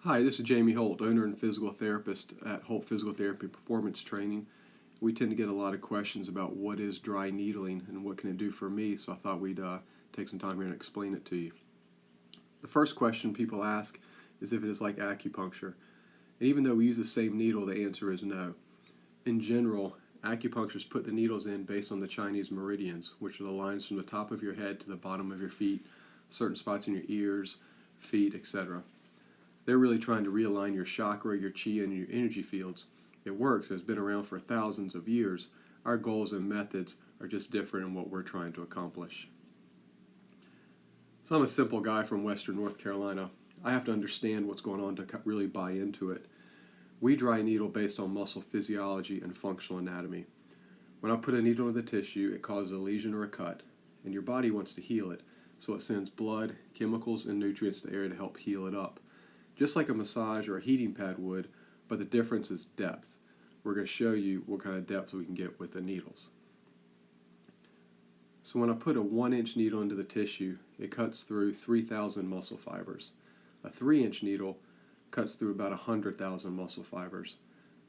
Hi, this is Jamie Holt, owner and physical therapist at Holt Physical Therapy Performance Training. We tend to get a lot of questions about what is dry needling and what can it do for me, so I thought we'd take some time here and explain it to you. The first question people ask is if it is like acupuncture. And even though we use the same needle, the answer is no. In general, acupuncturists put the needles in based on the Chinese meridians, which are the lines from the top of your head to the bottom of your feet, certain spots in your ears, feet, etc. They're really trying to realign your chakra, your chi, and your energy fields. It works. It's been around for thousands of years. Our goals and methods are just different in what we're trying to accomplish. So I'm a simple guy from Western North Carolina. I have to understand what's going on to really buy into it. We dry needle based on muscle physiology and functional anatomy. When I put a needle into the tissue, it causes a lesion or a cut, and your body wants to heal it, so it sends blood, chemicals, and nutrients to the area to help heal it up. Just like a massage or a heating pad would, but the difference is depth. We're going to show you what kind of depth we can get with the needles. So when I put a 1-inch needle into the tissue, it cuts through 3,000 muscle fibers. A 3-inch needle cuts through about 100,000 muscle fibers.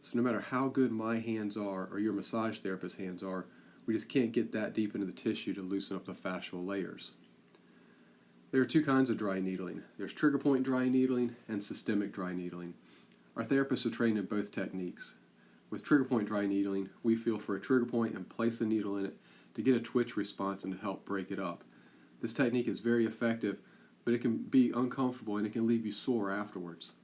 So no matter how good my hands are or your massage therapist's hands are, we just can't get that deep into the tissue to loosen up the fascial layers. There are two kinds of dry needling. There's trigger point dry needling and systemic dry needling. Our therapists are trained in both techniques. With trigger point dry needling, we feel for a trigger point and place the needle in it to get a twitch response and to help break it up. This technique is very effective, but it can be uncomfortable and it can leave you sore afterwards.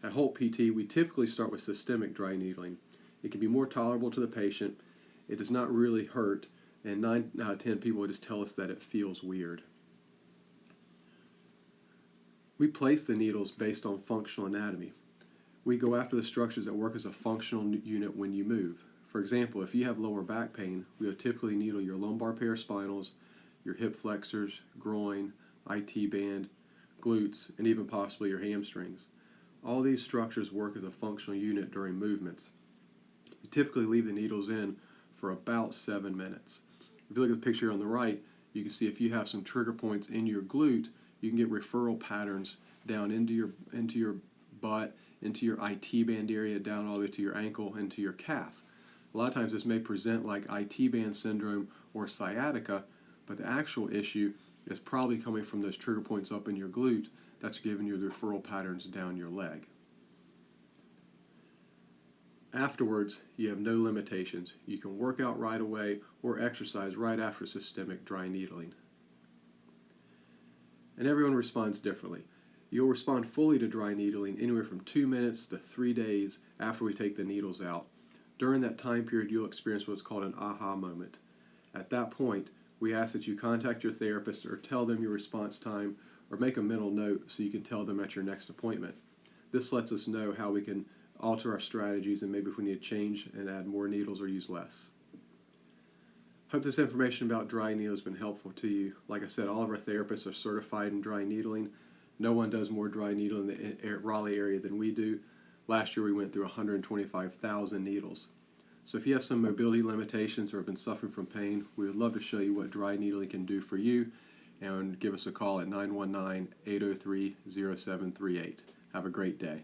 At Holt PT, we typically start with systemic dry needling. It can be more tolerable to the patient, it does not really hurt, and 9 out of 10 people will just tell us that it feels weird. We place the needles based on functional anatomy. We go after the structures that work as a functional unit when you move. For example, if you have lower back pain, we will typically needle your lumbar paraspinals, your hip flexors, groin, IT band, glutes, and even possibly your hamstrings. All these structures work as a functional unit during movements. You typically leave the needles in for about 7 minutes. If you look at the picture on the right, you can see if you have some trigger points in your glute, you can get referral patterns down into your butt, into your IT band area, down all the way to your ankle, into your calf. A lot of times this may present like IT band syndrome or sciatica, but the actual issue is probably coming from those trigger points up in your glute that's giving you the referral patterns down your leg. Afterwards, you have no limitations. You can work out right away or exercise right after systemic dry needling. And everyone responds differently. You'll respond fully to dry needling anywhere from 2 minutes to 3 days after we take the needles out. During that time period, you'll experience what's called an aha moment. At that point, we ask that you contact your therapist or tell them your response time or make a mental note so you can tell them at your next appointment. This lets us know how we can alter our strategies and maybe if we need to change and add more needles or use less. Hope this information about dry needling has been helpful to you. Like I said, all of our therapists are certified in dry needling. No one does more dry needling in the Raleigh area than we do. Last year we went through 125,000 needles. So if you have some mobility limitations or have been suffering from pain, we would love to show you what dry needling can do for you, and give us a call at 919-803-0738. Have a great day.